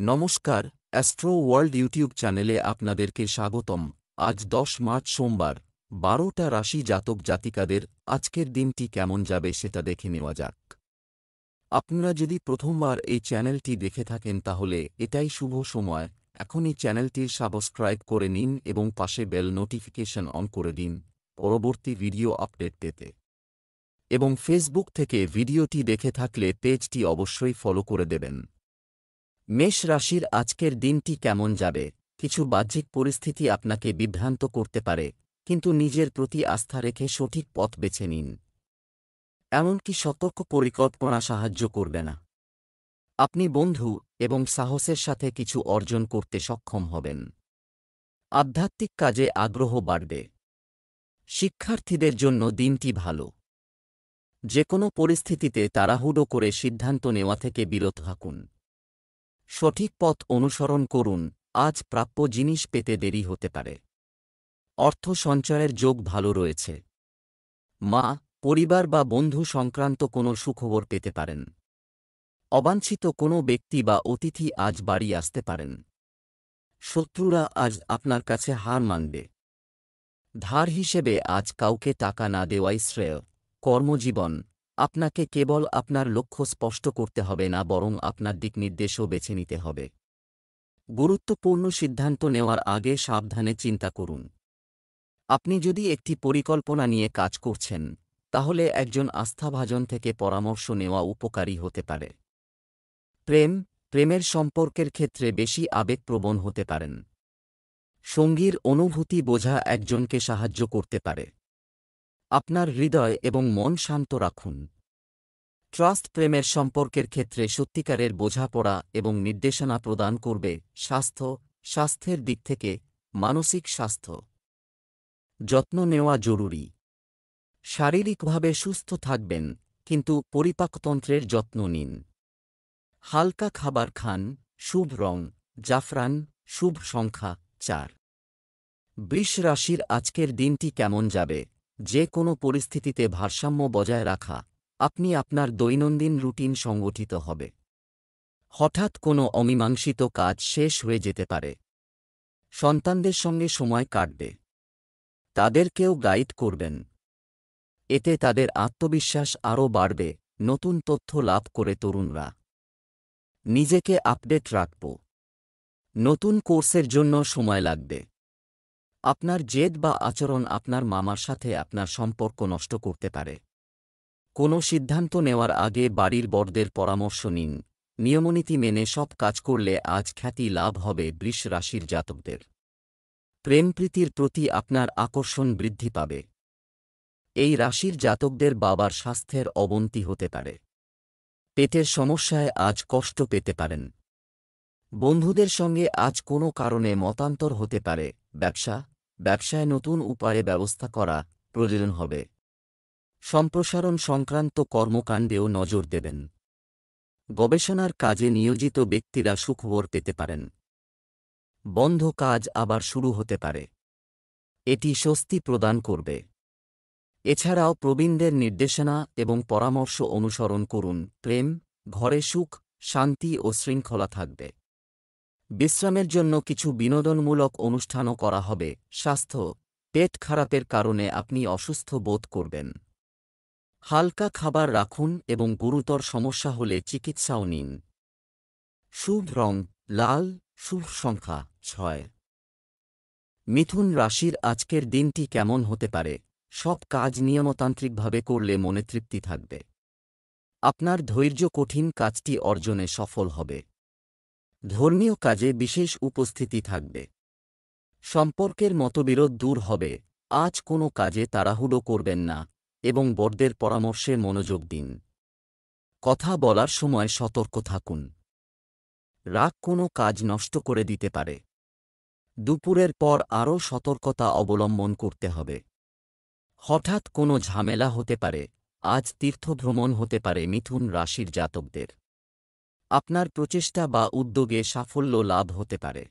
নমস্কার, astro world YouTube চ্যানেলে আপনাদেরকে স্বাগতম। আজ ১০ মার্চ সোমবার, ১২টা রাশি জাতক জাতিকাদের আজকের দিনটি কেমন যাবে সেটা দেখে নেওয়া যাক। আপনারা যদি প্রথমবার এই চ্যানেলটি দেখে থাকেন তাহলে এটাই শুভ সময়। এখনই চ্যানেলটির সাবস্ক্রাইব করে নিন এবং পাশে বেল নোটিফিকেশন অন করে দিন পরবর্তী ভিডিও আপডেট পেতে। এবং ফেসবুক থেকে ভিডিওটি দেখে থাকলে পেজটি অবশ্যই ফলো করে দেবেন। মেষ রাশির আজকের দিনটি কেমন যাবে? কিছু বাহ্যিক পরিস্থিতি আপনাকে বিভ্রান্ত করতে পারে, কিন্তু নিজের প্রতি আস্থা রেখে সঠিক পথ বেছে নিন। এমনকি সতর্ক পরিকল্পনা সাহায্য করবে না। আপনি বন্ধু এবং সাহসের সাথে কিছু অর্জন করতে সক্ষম হবেন। আধ্যাত্মিক কাজে আগ্রহ বাড়বে। শিক্ষার্থীদের জন্য দিনটি ভালো। যে কোনো পরিস্থিতিতে তাড়াহুড়ো করে সিদ্ধান্ত নেওয়া থেকে বিরত থাকুন। সঠিক পথ অনুসরণ করুন, আজ প্রাপ্য জিনিস পেতে দেরি হতে পারে। অর্থ সঞ্চয়ের যোগ ভালো রয়েছে। মা, পরিবার বা বন্ধু সংক্রান্ত কোনো সুখবর পেতে পারেন। অবাঞ্ছিত কোনো ব্যক্তি বা অতিথি আজ বাড়ি আসতে পারেন। শত্রুরা আজ আপনার কাছে হার মানবে। ধার হিসেবে আজ কাউকে টাকা না দেওয়াই শ্রেয়। কর্মজীবন, আপনাকে কেবল আপনার লক্ষ্য স্পষ্ট করতে হবে না, বরং আপনার দিকনির্দেশও বেছে নিতে হবে। গুরুত্বপূর্ণ সিদ্ধান্ত নেওয়ার আগে সাবধানে চিন্তা করুন। আপনি যদি একটি পরিকল্পনা নিয়ে কাজ করছেন, তাহলে একজন আস্থাভাজন থেকে পরামর্শ নেওয়া উপকারী হতে পারে। প্রেমের সম্পর্কের ক্ষেত্রে বেশি আবেগপ্রবণ হতে পারেন। সঙ্গীর অনুভূতি বোঝা একজনকে সাহায্য করতে পারে। আপনার হৃদয় এবং মন শান্ত রাখুন। প্রেমের সম্পর্কের ক্ষেত্রে সত্যিকারের বোঝাপড়া এবং নির্দেশনা প্রদান করবে। স্বাস্থ্যের দিক থেকে মানসিক স্বাস্থ্য যত্ন নেওয়া জরুরি। শারীরিকভাবে সুস্থ থাকবেন, কিন্তু পরিপাকতন্ত্রের যত্ন নিন। হালকা খাবার খান। শুভ রং জাফরান। শুভ সংখ্যা ৪। বৃষ রাশির আজকের দিনটি কেমন যাবে? যে কোনো পরিস্থিতিতে ভারসাম্য বজায় রাখা। আপনি আপনার দৈনন্দিন রুটিন সংগঠিত হবে। হঠাৎ কোনো অমীমাংসিত কাজ শেষ হয়ে যেতে পারে। সন্তানদের সঙ্গে সময় কাটবে। তাদেরকেও গাইড করবেন। এতে তাদের আত্মবিশ্বাস আরও বাড়বে। নতুন তথ্য লাভ করে তরুণরা নিজেকে আপডেট রাখব। নতুন কোর্সের জন্য সময় লাগবে। আপনার জেদ বা আচরণ আপনার মামার সাথে আপনার সম্পর্ক নষ্ট করতে পারে। কোনো সিদ্ধান্ত নেওয়ার আগে বাড়ির বড়দের পরামর্শ নিন। নিয়মনীতি মেনে সব কাজ করলে আজ খ্যাতি লাভ হবে বৃষ রাশির জাতকদের। প্রেমপ্রীতির প্রতি আপনার আকর্ষণ বৃদ্ধি পাবে। এই রাশির জাতকদের বাবার স্বাস্থ্যের অবনতি হতে পারে। পেটের সমস্যায় আজ কষ্ট পেতে পারেন। বন্ধুদের সঙ্গে আজ কোনো কারণে মতান্তর হতে পারে। ব্যবসায় নতুন উপায়ে ব্যবস্থা করা প্রয়োজন হবে। সম্প্রসারণ সংক্রান্ত কর্মকাণ্ডেও নজর দেবেন। গবেষণার কাজে নিয়োজিত ব্যক্তিরা সুখবর পেতে পারেন। বন্ধ কাজ আবার শুরু হতে পারে। এটি স্বস্তি প্রদান করবে। এছাড়াও প্রবীণদের নির্দেশনা এবং পরামর্শ অনুসরণ করুন। ঘরে সুখ, শান্তি ও শৃঙ্খলা থাকবে। বিশ্রামের জন্য কিছু বিনোদনমূলক অনুষ্ঠানও করা হবে। স্বাস্থ্য, পেট খারাপের কারণে আপনি অসুস্থ বোধ করবেন। হালকা খাবার রাখুন এবং গুরুতর সমস্যা হলে চিকিৎসাও নিন। শুভ রং লাল। শুভ সংখ্যা ৬। মিথুন রাশির আজকের দিনটি কেমন হতে পারে? সব কাজ নিয়মতান্ত্রিকভাবে করলে মনে তৃপ্তি থাকবে। আপনার ধৈর্য কঠিন কাজটি অর্জনে সফল হবে। ধর্মীয় কাজে বিশেষ উপস্থিতি থাকবে। সম্পর্কের মতবিরোধ দূর হবে। আজ কোনো কাজে তাড়াহুড়ো করবেন না এবং বড়দের পরামর্শে মনোযোগ দিন। কথা বলার সময় সতর্ক থাকুন। রাগ কোনো কাজ নষ্ট করে দিতে পারে। দুপুরের পর আরও সতর্কতা অবলম্বন করতে হবে। হঠাৎ কোনো ঝামেলা হতে পারে। আজ তীর্থভ্রমণ হতে পারে মিথুন রাশির জাতকদের। আপনার প্রচেষ্টা বা উদ্যোগে সাফল্য লাভ হতে পারে।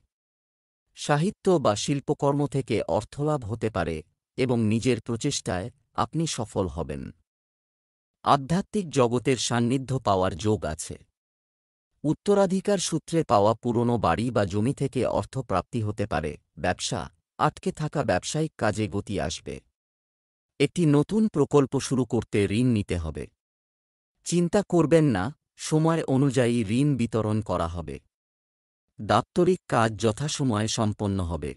সাহিত্য বা শিল্পকর্ম থেকে অর্থলাভ হতে পারে এবং নিজের প্রচেষ্টায় আপনি সফল হবেন। আধ্যাত্মিক জগতের সান্নিধ্য পাওয়ার যোগ আছে। উত্তরাধিকার সূত্রে পাওয়া পুরনো বাড়ি বা জমি থেকে অর্থপ্রাপ্তি হতে পারে। ব্যবসা, আটকে থাকা ব্যবসায়িক কাজে গতি আসবে। একটি নতুন প্রকল্প শুরু করতে ঋণ নিতে হবে। চিন্তা করবেন না, সময় অনুযায়ী ঋণ বিতরণ করা হবে। দাপ্তরিক কাজ যথাসময়ে সম্পন্ন হবে।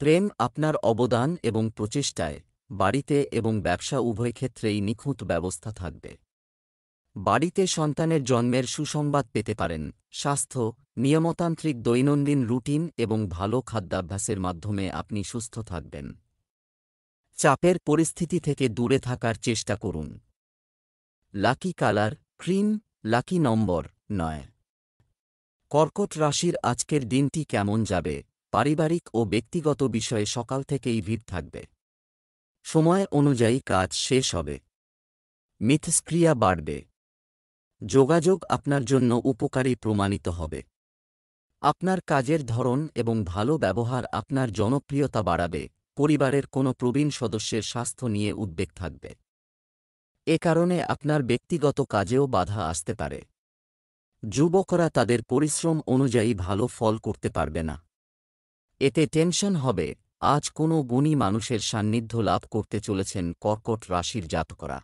প্রেম, আপনার অবদান এবং প্রচেষ্টায় বাড়িতে এবং ব্যবসা উভয় ক্ষেত্রেই নিখুঁত ব্যবস্থা থাকবে। বাড়িতে সন্তানের জন্মের সুসংবাদ পেতে পারেন। স্বাস্থ্য, নিয়মতান্ত্রিক দৈনন্দিন রুটিন এবং ভালো খাদ্যাভ্যাসের মাধ্যমে আপনি সুস্থ থাকবেন। চাপের পরিস্থিতি থেকে দূরে থাকার চেষ্টা করুন। লাকি কালার ক্রিম, লাকি নম্বর 9। কর্কট রাশির আজকের দিনটি কেমন যাবে? পারিবারিক ও ব্যক্তিগত বিষয়ে সকাল থেকেই ভিড় থাকবে। সময় অনুযায়ী কাজ শেষ হবে। মিথস্ক্রিয়া বাড়বে। যোগাযোগ আপনার জন্য উপকারী প্রমাণিত হবে। আপনার কাজের ধরন এবং ভালো ব্যবহার আপনার জনপ্রিয়তা বাড়াবে। পরিবারের কোনো প্রবীণ সদস্যের স্বাস্থ্য নিয়ে উদ্বেগ থাকবে। এ কারণে আপনার ব্যক্তিগত কাজেও বাধা আসতে পারে। যুবকরা তাদের পরিশ্রম অনুযায়ী ভালো ফল করতে পারবে না। এতে টেনশন হবে। আজ কোনো গুণী মানুষের সান্নিধ্য লাভ করতে চলেছেন কর্কট রাশির জাতকরা।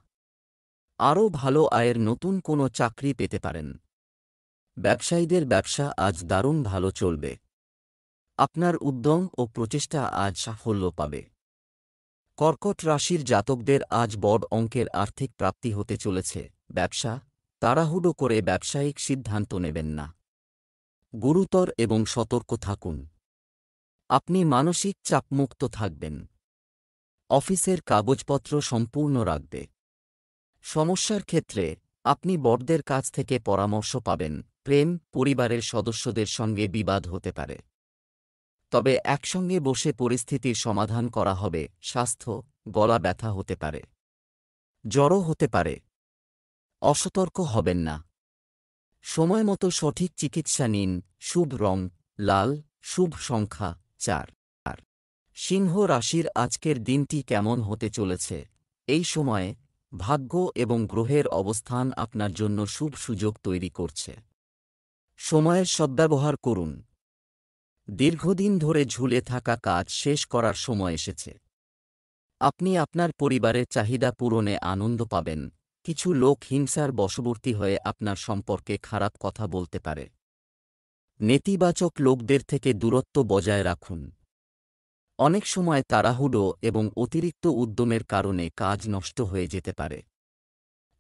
আরও ভালো আয়ের নতুন কোনো চাকরি পেতে পারেন। ব্যবসায়ীদের ব্যবসা আজ দারুণ ভালো চলবে। আপনার উদ্যম ও প্রচেষ্টা আজ সাফল্য পাবে। কর্কট রাশির জাতকদের আজ বড় অঙ্কের আর্থিক প্রাপ্তি হতে চলেছে। ব্যবসা, তাড়াহুড়ো করে ব্যবসায়িক সিদ্ধান্ত নেবেন না। গুরুতর এবং সতর্ক থাকুন। আপনি মানসিক চাপমুক্ত থাকবেন। অফিসের কাগজপত্র সম্পূর্ণ রাখবে। সমস্যার ক্ষেত্রে আপনি বড়দের কাছ থেকে পরামর্শ পাবেন। প্রেম, পরিবারের সদস্যদের সঙ্গে বিবাদ হতে পারে, তবে একসঙ্গে বসে পরিস্থিতির সমাধান করা হবে। স্বাস্থ্য, গলা ব্যথা হতে পারে, জ্বরও হতে পারে। অসতর্ক হবেন না। সময়মতো সঠিক চিকিৎসা নিন। শুভ রং লাল, শুভ সংখ্যা 4। সিংহ রাশির আজকের দিনটি কেমন হতে চলেছে? এই সময়ে ভাগ্য এবং গ্রহের অবস্থান আপনার জন্য শুভ সুযোগ তৈরি করছে। সময়ের সদ্ব্যবহার করুন। দীর্ঘদিন ধরে ঝুলে থাকা কাজ শেষ করার সময় এসেছে। আপনি আপনার পরিবারের চাহিদা পূরণে আনন্দ পাবেন। কিছু লোক হিংসার বশবর্তী হয়ে আপনার সম্পর্কে খারাপ কথা বলতে পারে। নেতিবাচক লোকদের থেকে দূরত্ব বজায় রাখুন। অনেক সময় তাড়াহুড়ো এবং অতিরিক্ত উদ্যমের কারণে কাজ নষ্ট হয়ে যেতে পারে।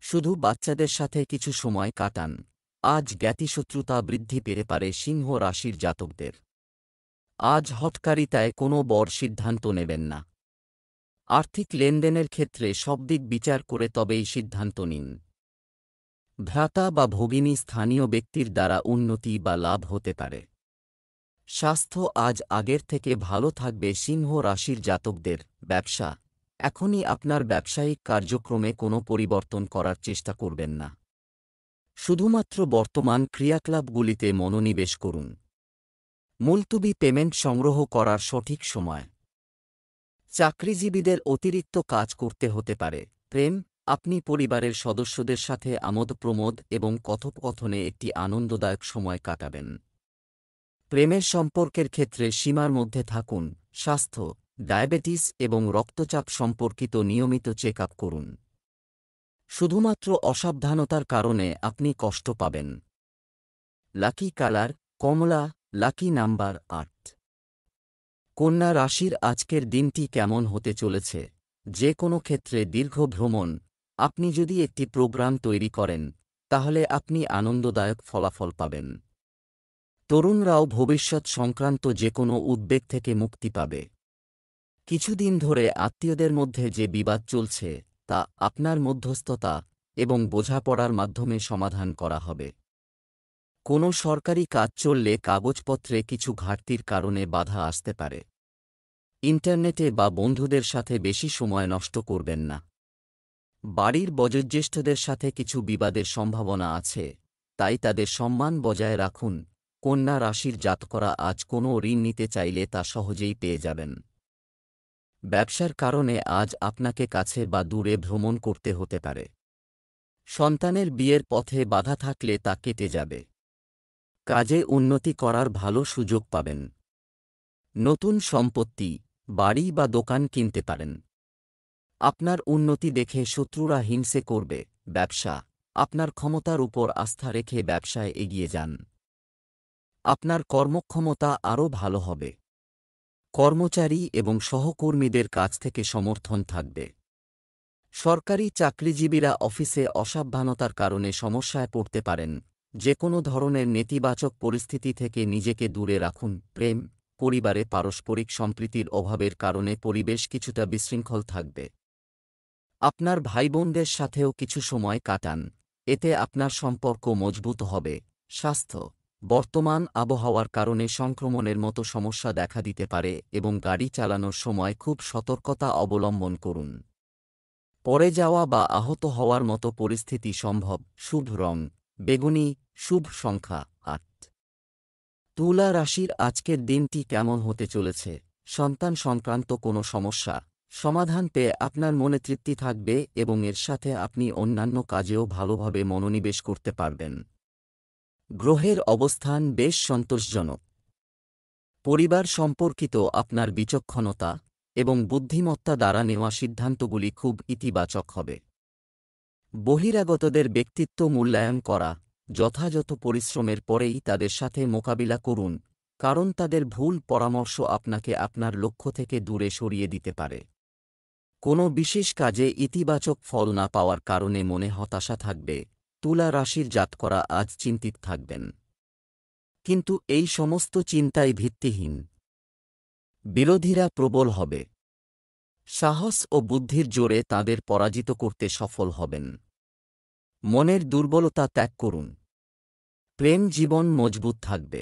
শুধু বাচ্চাদের সাথে কিছু সময় কাটান। আজ জ্ঞাতিশত্রুতা বৃদ্ধি পেতে পারে সিংহ রাশির জাতকদের। আজ হঠকারিতায় কোনো বড় সিদ্ধান্ত নেবেন না। আর্থিক লেনদেনের ক্ষেত্রে সব দিক বিচার করে তবেই সিদ্ধান্ত নিন। ভ্রাতা বা ভগিনী স্থানীয় ব্যক্তির দ্বারা উন্নতি বা লাভ হতে পারে। স্বাস্থ্য আজ আগের থেকে ভালো থাকবে সিংহ রাশির জাতকদের। ব্যবসা, এখনই আপনার ব্যবসায়িক কার্যক্রমে কোনো পরিবর্তন করার চেষ্টা করবেন না। শুধুমাত্র বর্তমান ক্রিয়াকলাপগুলিতে মনোনিবেশ করুন। মুলতুবি পেমেন্ট সংগ্রহ করার সঠিক সময়। চাকরিজীবীদের অতিরিক্ত কাজ করতে হতে পারে। প্রেম, আপনি পরিবারের সদস্যদের সাথে আমোদ প্রমোদ এবং কথোপকথনে একটি আনন্দদায়ক সময় কাটাবেন। প্রেমের সম্পর্কের ক্ষেত্রে সীমার মধ্যে থাকুন। স্বাস্থ্য, ডায়াবেটিস এবং রক্তচাপ সম্পর্কিত নিয়মিত চেক আপ করুন। শুধুমাত্র অসাবধানতার কারণে আপনি কষ্ট পাবেন। লাকি কালার কমলা, লাকি নাম্বার 8। কন্যা রাশির আজকের দিনটি কেমন হতে চলেছে? যে কোনো ক্ষেত্রে দীর্ঘ ভ্রমণ, আপনি যদি একটি প্রোগ্রাম তৈরি করেন, তাহলে আপনি আনন্দদায়ক ফলাফল পাবেন। তরুণরাও ভবিষ্যৎ সংক্রান্ত যে কোনো উদ্বেগ থেকে মুক্তি পাবে। কিছুদিন ধরে আত্মীয়দের মধ্যে যে বিবাদ চলছে, তা আপনার মধ্যস্থতা এবং বোঝাপড়ার মাধ্যমে সমাধান করা হবে। কোনো সরকারি কাজ চললে কাগজপত্রে কিছু ঘাটতির কারণে বাধা আসতে পারে। ইন্টারনেটে বা বন্ধুদের সাথে বেশি সময় নষ্ট করবেন না। বাড়ির বয়োজ্যেষ্ঠদের সাথে কিছু বিবাদের সম্ভাবনা আছে, তাই তাদের সম্মান বজায় রাখুন। কন্যা রাশির জাতকরা আজ কোনো ঋণ নিতে চাইলে তা সহজেই পেয়ে যাবেন। ব্যবসার কারণে আজ আপনাকে কাছে বা দূরে ভ্রমণ করতে হতে পারে। সন্তানের বিয়ের পথে বাধা থাকলে তা কেটে যাবে। কাজে উন্নতি করার ভালো সুযোগ পাবেন। নতুন সম্পত্তি, বাড়ি বা দোকান কিনতে পারেন। আপনার উন্নতি দেখে শত্রুরা হিংসে করবে। ব্যবসা, আপনার ক্ষমতার উপর আস্থা রেখে ব্যবসায় এগিয়ে যান। আপনার কর্মক্ষমতা আরও ভালো হবে। কর্মচারী এবং সহকর্মীদের কাছ থেকে সমর্থন থাকবে। সরকারি চাকরিজীবীরা অফিসে অসাবধানতার কারণে সমস্যায় পড়তে পারেন। যে কোনো ধরনের নেতিবাচক পরিস্থিতি থেকে নিজেকে দূরে রাখুন। প্রেম, পরিবারে পারস্পরিক সম্প্রীতির অভাবের কারণে পরিবেশ কিছুটা বিশৃঙ্খল থাকবে। আপনার ভাইবোনদের সাথেও কিছু সময় কাটান, এতে আপনার সম্পর্ক মজবুত হবে। স্বাস্থ্য, বর্তমান আবহাওয়ার কারণে সংক্রমণের মতো সমস্যা দেখা দিতে পারে এবং গাড়ি চালানোর সময় খুব সতর্কতা অবলম্বন করুন। পড়ে যাওয়া বা আহত হওয়ার মতো পরিস্থিতি সম্ভব। শুভ রং বেগুনি, শুভ সংখ্যা ৮। তুলা রাশির আজকের দিনটি কেমন হতে চলেছে? সন্তান সংক্রান্ত কোনো সমস্যা সমাধান পেয়ে আপনার মনে তৃপ্তি থাকবে এবং এর সাথে আপনি অন্যান্য কাজেও ভালোভাবে মনোনিবেশ করতে পারবেন। গ্রহের অবস্থান বেশ সন্তোষজনক। পরিবার সম্পর্কিত আপনার বিচক্ষণতা এবং বুদ্ধিমত্তা দ্বারা নেওয়া সিদ্ধান্তগুলি খুব ইতিবাচক হবে। বহিরাগতদের ব্যক্তিত্ব মূল্যায়ন করা, যথাযথ পরিশ্রমের পরেই তাদের সাথে মোকাবিলা করুন, কারণ তাদের ভুল পরামর্শ আপনাকে আপনার লক্ষ্য থেকে দূরে সরিয়ে দিতে পারে। কোনো বিশেষ কাজে ইতিবাচক ফল না পাওয়ার কারণে মনে হতাশা থাকবে। তুলা রাশির জাতকরা আজ চিন্তিত থাকবেন, কিন্তু এই সমস্ত চিন্তাই ভিত্তিহীন। বিরোধীরা প্রবল হবে। সাহস ও বুদ্ধির জোরে তাদের পরাজিত করতে সফল হবেন। মনের দুর্বলতা ত্যাগ করুন। প্রেম জীবন মজবুত থাকবে।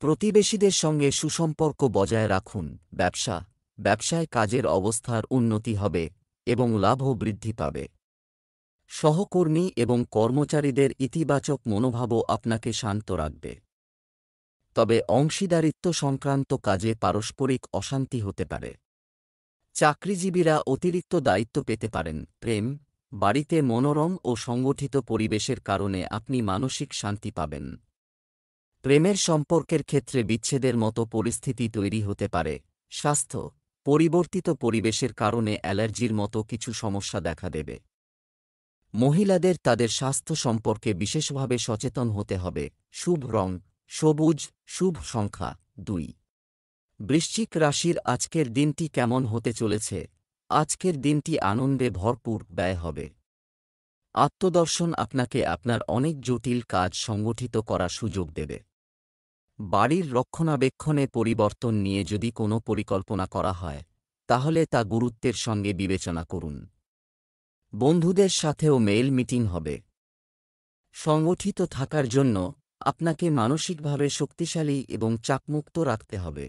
প্রতিবেশীদের সঙ্গে সুসম্পর্ক বজায় রাখুন। ব্যবসায় কাজের অবস্থার উন্নতি হবে এবং লাভও বৃদ্ধি পাবে। সহকর্মী এবং কর্মচারীদের ইতিবাচক মনোভাবও আপনাকে শান্ত রাখবে। তবে অংশীদারিত্ব সংক্রান্ত কাজে পারস্পরিক অশান্তি হতে পারে। চাকরিজীবীরা অতিরিক্ত দায়িত্ব পেতে পারেন। প্রেম, বাড়িতে মনোরম ও সংগঠিত পরিবেশের কারণে আপনি মানসিক শান্তি পাবেন। প্রেমের সম্পর্কের ক্ষেত্রে বিচ্ছেদের মতো পরিস্থিতি তৈরি হতে পারে। স্বাস্থ্য, পরিবর্তিত পরিবেশের কারণে অ্যালার্জির মতো কিছু সমস্যা দেখা দেবে। মহিলাদের তাদের স্বাস্থ্য সম্পর্কে বিশেষভাবে সচেতন হতে হবে। শুভ রং সবুজ, শুভ সংখ্যা ২। বৃশ্চিক রাশির আজকের দিনটি কেমন হতে চলেছে? আজকের দিনটি আনন্দে ভরপুর ব্যয় হবে। আত্মদর্শন আপনাকে আপনার অনেক জটিল কাজ সংগঠিত করার সুযোগ দেবে। বাড়ির রক্ষণাবেক্ষণে পরিবর্তন নিয়ে যদি কোনো পরিকল্পনা করা হয়, তাহলে তা গুরুত্বের সঙ্গে বিবেচনা করুন। বন্ধুদের সাথেও মেল মিটিং হবে। সংগঠিত থাকার জন্য আপনাকে মানসিকভাবে শক্তিশালী এবং চাপমুক্ত রাখতে হবে।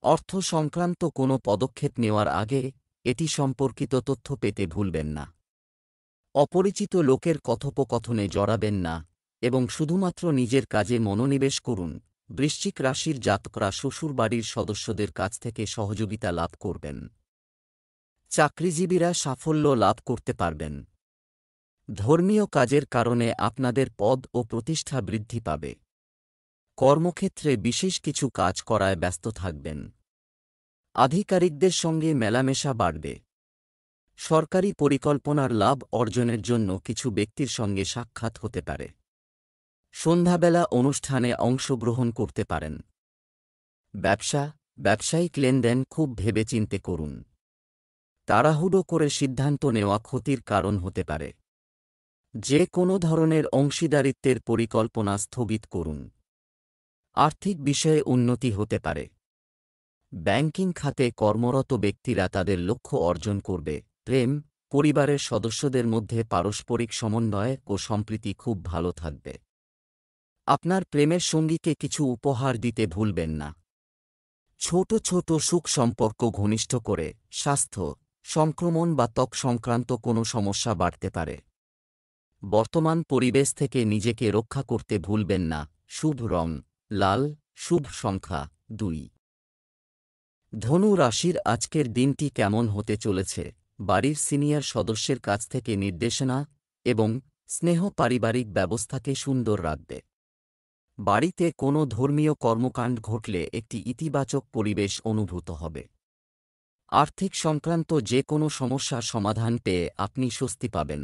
অর্থ সংক্রান্ত কোনো পদক্ষেপ নেওয়ার আগে এটি সম্পর্কিত তথ্য পেতে ভুলবেন না। অপরিচিত লোকের কথোপকথনে জড়াবেন না এবং শুধুমাত্র নিজের কাজে মনোনিবেশ করুন। বৃশ্চিক রাশির জাতকরা শ্বশুরবাড়ির সদস্যদের কাছ থেকে সহযোগিতা লাভ করবেন। চাকরিজীবীরা সাফল্য লাভ করতে পারবেন। ধর্মীয় কাজের কারণে আপনাদের পদ ও প্রতিষ্ঠা বৃদ্ধি পাবে। কর্মক্ষেত্রে বিশেষ কিছু কাজ করায় ব্যস্ত থাকবেন। আধিকারিকদের সঙ্গে মেলামেশা বাড়বে। সরকারি পরিকল্পনার লাভ অর্জনের জন্য কিছু ব্যক্তির সঙ্গে সাক্ষাৎ হতে পারে। সন্ধ্যাবেলা অনুষ্ঠানে অংশগ্রহণ করতে পারেন। ব্যবসায়িক লেনদেন খুব ভেবেচিন্তে করুন। তাড়াহুড়ো করে সিদ্ধান্ত নেওয়া ক্ষতির কারণ হতে পারে। যে কোনো ধরনের অংশীদারিত্বের পরিকল্পনা স্থগিত করুন। আর্থিক বিষয়ে উন্নতি হতে পারে। ব্যাংকিং খাতে কর্মরত ব্যক্তিরা তাদের লক্ষ্য অর্জন করবে। প্রেম, পরিবারের সদস্যদের মধ্যে পারস্পরিক সমন্বয় ও সম্প্রীতি খুব ভালো থাকবে। আপনার প্রেমের সঙ্গীকে কিছু উপহার দিতে ভুলবেন না। ছোট ছোট সুখ সম্পর্ক ঘনিষ্ঠ করে। স্বাস্থ্য, সংক্রমণ বা ত্বক সংক্রান্ত কোনো সমস্যা বাড়তে পারে। বর্তমান পরিবেশ থেকে নিজেকে রক্ষা করতে ভুলবেন না। শুভ রং লাল, শুভ সংখ্যা ২। ধনু রাশির আজকের দিনটি কেমন হতে চলেছে? বাড়ির সিনিয়র সদস্যের কাছ থেকে নির্দেশনা এবং স্নেহ পারিবারিক ব্যবস্থাকে সুন্দর রাখবে। বাড়িতে কোনো ধর্মীয় কর্মকাণ্ড ঘটলে একটি ইতিবাচক পরিবেশ অনুভূত হবে। আর্থিক সংক্রান্ত যে কোনো সমস্যার সমাধান পেয়ে আপনি স্বস্তি পাবেন।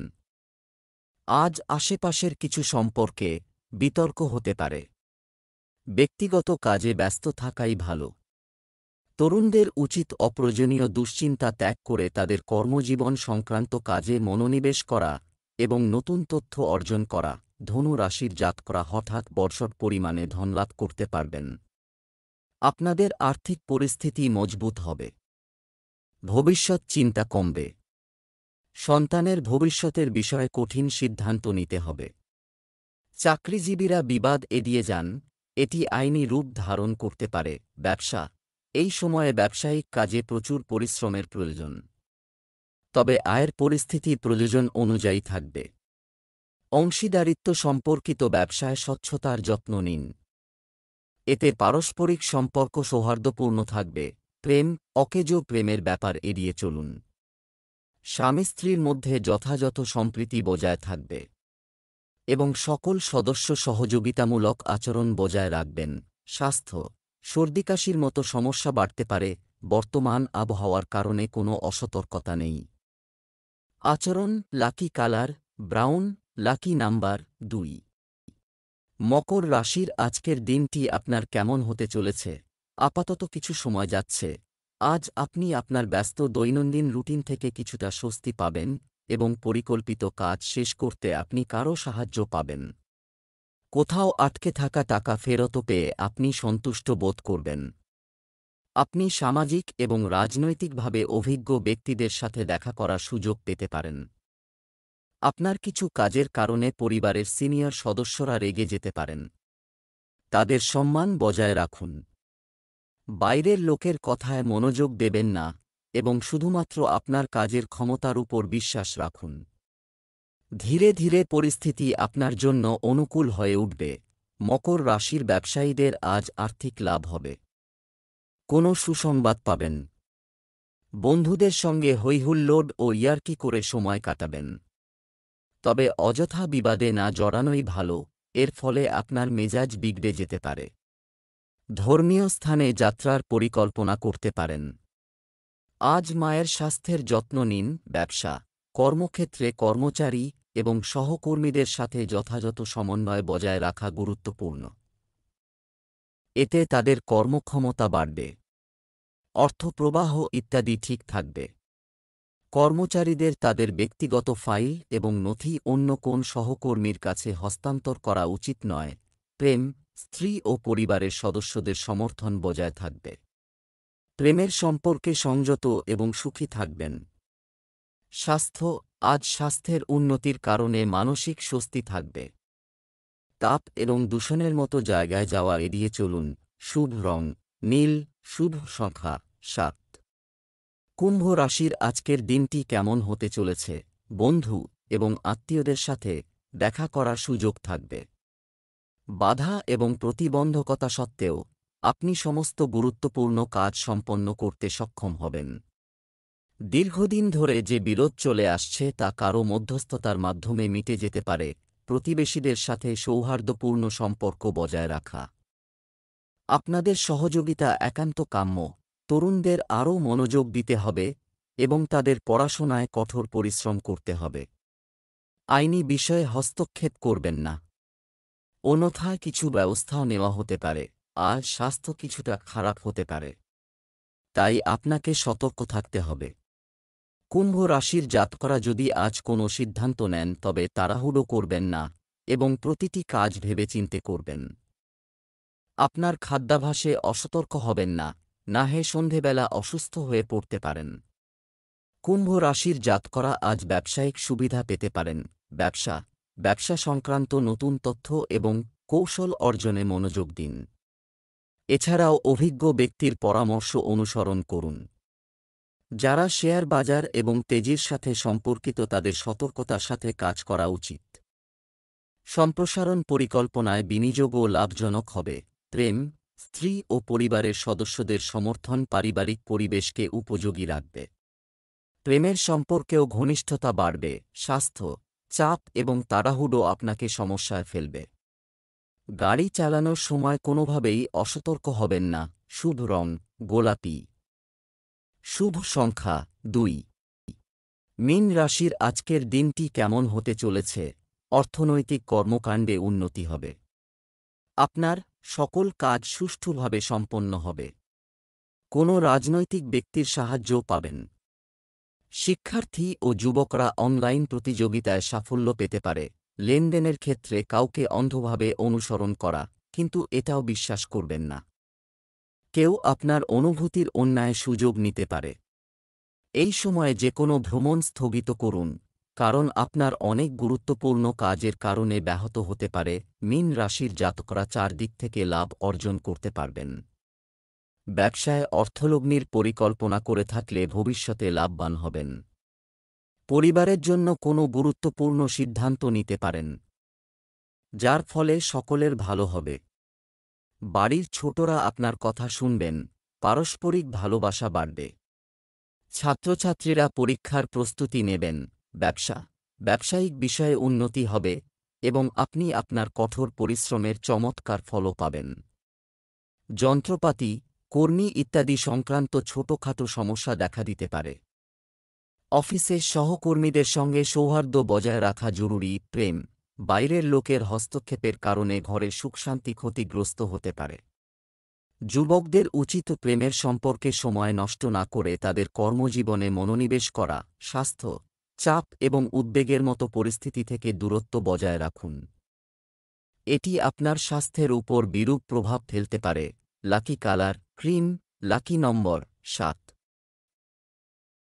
আজ আশেপাশের কিছু সম্পর্কে বিতর্ক হতে পারে। ব্যক্তিগত কাজে ব্যস্ত থাকাই ভালো। তরুণদের উচিত অপ্রয়োজনীয় দুশ্চিন্তা ত্যাগ করে তাদের কর্মজীবন সংক্রান্ত কাজে মনোনিবেশ করা এবং নতুন তথ্য অর্জন করা। ধনু রাশির জাতকরা হঠাৎ বর্ষট পরিমাণে ধনলাভ করতে পারবেন। আপনাদের আর্থিক পরিস্থিতি মজবুত হবে। ভবিষ্যৎ চিন্তা কমবে। সন্তানের ভবিষ্যতের বিষয়ে কঠিন সিদ্ধান্ত নিতে হবে। চাকরিজীবীরা বিবাদ এড়িয়ে যান, এটি আইনি রূপ ধারণ করতে পারে। ব্যবসা, এই সময়ে ব্যবসায়িক কাজে প্রচুর পরিশ্রমের প্রয়োজন। তবে আয়ের পরিস্থিতি প্রয়োজন অনুযায়ী থাকবে। অংশীদারিত্ব সম্পর্কিত ব্যবসায় স্বচ্ছতার যত্ন নিন। এতে পারস্পরিক সম্পর্ক সৌহার্দ্যপূর্ণ থাকবে। প্রেম, অকেজো প্রেমের ব্যাপার এড়িয়ে চলুন। স্বামী স্ত্রীর মধ্যে যথাযথ সম্প্রীতি বজায় থাকবে এবং সকল সদস্য সহযোগিতামূলক আচরণ বজায় রাখবেন। স্বাস্থ্য, সর্দিকাশির মতো সমস্যা বাড়তে পারে। বর্তমান আবহাওয়ার কারণে কোনো অসতর্কতা নেই। আচরণ, lucky colour brown, lucky number 2। মকর রাশির আজকের দিনটি আপনার কেমন হতে চলেছে? আপাতত কিছু সময় যাচ্ছে। আজ আপনি আপনার ব্যস্ত দৈনন্দিন রুটিন থেকে কিছুটা স্বস্তি পাবেন এবং পরিকল্পিত কাজ শেষ করতে আপনি কারও সাহায্য পাবেন। কোথাও আটকে থাকা টাকা ফেরত পেয়ে আপনি সন্তুষ্ট বোধ করবেন। আপনি সামাজিক এবং রাজনৈতিকভাবে অভিজ্ঞ ব্যক্তিদের সাথে দেখা করার সুযোগ পেতে পারেন। আপনার কিছু কাজের কারণে পরিবারের সিনিয়র সদস্যরা রেগে যেতে পারেন। তাদের সম্মান বজায় রাখুন। বাইরের লোকের কথায় মনোযোগ দেবেন না এবং শুধুমাত্র আপনার কাজের ক্ষমতার উপর বিশ্বাস রাখুন। ধীরে ধীরে পরিস্থিতি আপনার জন্য অনুকূল হয়ে উঠবে। মকর রাশির ব্যবসায়ীদের আজ আর্থিক লাভ হবে। কোনো সুসংবাদ পাবেন। বন্ধুদের সঙ্গে হৈহুল্লোড় ও ইয়ার্কি করে সময় কাটাবেন। তবে অযথা বিবাদে না জড়ানোই ভালো, এর ফলে আপনার মেজাজ বিগড়ে যেতে পারে। ধর্মীয় স্থানে যাত্রার পরিকল্পনা করতে পারেন। আজ মায়ের স্বাস্থ্যের যত্ন নিন। ব্যবসা, কর্মক্ষেত্রে কর্মচারী এবং সহকর্মীদের সাথে যথাযথ সমন্বয় বজায় রাখা গুরুত্বপূর্ণ। এতে তাদের কর্মক্ষমতা বাড়বে। অর্থপ্রবাহ ইত্যাদি ঠিক থাকবে। কর্মচারীদের তাদের ব্যক্তিগত ফাইল এবং নথি অন্য কোন সহকর্মীর কাছে হস্তান্তর করা উচিত নয়। প্রেম, স্ত্রী ও পরিবারের সদস্যদের সমর্থন বজায় থাকবে। প্রেমের সম্পর্কে সংযত এবং সুখী থাকবেন। স্বাস্থ্য, আজ স্বাস্থ্যের উন্নতির কারণে মানসিক স্বস্তি থাকবে। তাপ এবং দূষণের মতো জায়গায় যাওয়া এড়িয়ে চলুন। শুভ রং নীল, শুভ সংখ্যা 7। কুম্ভ রাশির আজকের দিনটি কেমন হতে চলেছে? বন্ধু এবং আত্মীয়দের সাথে দেখা করার সুযোগ থাকবে। বাধা এবং প্রতিবন্ধকতা সত্ত্বেও আপনি সমস্ত গুরুত্বপূর্ণ কাজ সম্পন্ন করতে সক্ষম হবেন। দীর্ঘদিন ধরে যে বিরোধ চলে আসছে তা কারও মধ্যস্থতার মাধ্যমে মিটে যেতে পারে। প্রতিবেশীদের সাথে সৌহার্দ্যপূর্ণ সম্পর্ক বজায় রাখা। আপনাদের সহযোগিতা একান্ত কাম্য। তরুণদের আরও মনোযোগ দিতে হবে এবং তাদের পড়াশোনায় কঠোর পরিশ্রম করতে হবে। আইনি বিষয়ে হস্তক্ষেপ করবেন না, অন্যথায় কিছু ব্যবস্থাও নেওয়া হতে পারে। আর স্বাস্থ্য কিছুটা খারাপ হতে পারে, তাই আপনাকে সতর্ক থাকতে হবে। কুম্ভ রাশির জাতকরা যদি আজ কোনো সিদ্ধান্ত নেন তবে তাড়াহুড়ো করবেন না এবং প্রতিটি কাজ ভেবেচিন্তে করবেন। আপনার খাদ্যাভ্যাসে অসতর্ক হবেন না, না হয় সন্ধেবেলা অসুস্থ হয়ে পড়তে পারেন। কুম্ভ রাশির জাতকরা আজ ব্যবসায়িক সুবিধা পেতে পারেন। ব্যবসা সংক্রান্ত নতুন তথ্য এবং কৌশল অর্জনে মনোযোগ দিন। এছাড়াও অভিজ্ঞ ব্যক্তির পরামর্শ অনুসরণ করুন। যারা শেয়ার বাজার এবং তেজির সাথে সম্পর্কিত তাদের সতর্কতার সাথে কাজ করা উচিত। সম্প্রসারণ পরিকল্পনায় বিনিয়োগও লাভজনক হবে। প্রেম, স্ত্রী ও পরিবারের সদস্যদের সমর্থন পারিবারিক পরিবেশকে উপযোগী রাখবে। প্রেমের সম্পর্কেও ঘনিষ্ঠতা বাড়বে। স্বাস্থ্য, চাপ এবং তাড়াহুড়ো আপনাকে সমস্যায় ফেলবে। গাড়ি চালানোর সময় কোনোভাবেই অসতর্ক হবেন না। শুভ রং গোলাপি। শুভ সংখ্যা 2। মীন রাশির আজকের দিনটি কেমন হতে চলেছে? অর্থনৈতিক কর্মকাণ্ডে উন্নতি হবে। আপনার সকল কাজ সুষ্ঠুভাবে সম্পন্ন হবে। কোনো রাজনৈতিক ব্যক্তির সাহায্যও পাবেন। শিক্ষার্থী ও যুবকরা অনলাইন প্রতিযোগিতায় সাফল্য পেতে পারে। লেনদেনের ক্ষেত্রে কাউকে অন্ধভাবে অনুসরণ করা, কিন্তু এটাও বিশ্বাস করবেন না। কেউ আপনার অনুভূতির অন্যায় সুযোগ নিতে পারে। এই সময়ে যে কোনো ভ্রমণ স্থগিত করুন, কারণ আপনার অনেক গুরুত্বপূর্ণ কাজের কারণে ব্যাহত হতে পারে। মীন রাশির জাতকরা চারদিক থেকে লাভ অর্জন করতে পারবেন। ব্যবসায় অর্থলগ্নির পরিকল্পনা করে থাকলে ভবিষ্যতে লাভবান হবেন। পরিবারের জন্য কোনো গুরুত্বপূর্ণ সিদ্ধান্ত নিতে পারেন, যার ফলে সকলের ভালো হবে। বাড়ির ছোটরা আপনার কথা শুনবেন, পারস্পরিক ভালোবাসা বাড়বে। ছাত্রছাত্রীরা পরীক্ষার প্রস্তুতি নেবেন। ব্যবসায়িক বিষয়ে উন্নতি হবে এবং আপনি আপনার কঠোর পরিশ্রমের চমৎকার ফলও পাবেন। যন্ত্রপাতি, কর্মী ইত্যাদি সংক্রান্ত ছোটখাটো সমস্যা দেখা দিতে পারে। অফিসে সহকর্মীদের সঙ্গে সৌহার্দ্য বজায় রাখা জরুরি। প্রেম, বাইরের লোকের হস্তক্ষেপের কারণে ঘরে সুখশান্তি ক্ষতিগ্রস্ত হতে পারে। যুবকদের উচিত প্রেমের সম্পর্কে সময় নষ্ট না করে তাদের কর্মজীবনে মনোনিবেশ করা। স্বাস্থ্য, চাপ এবং উদ্বেগের মতো পরিস্থিতি থেকে দূরত্ব বজায় রাখুন। এটি আপনার স্বাস্থ্যের উপর বিরূপ প্রভাব ফেলতে পারে। লাকি কালার ক্রিম, লাকি নম্বর 7।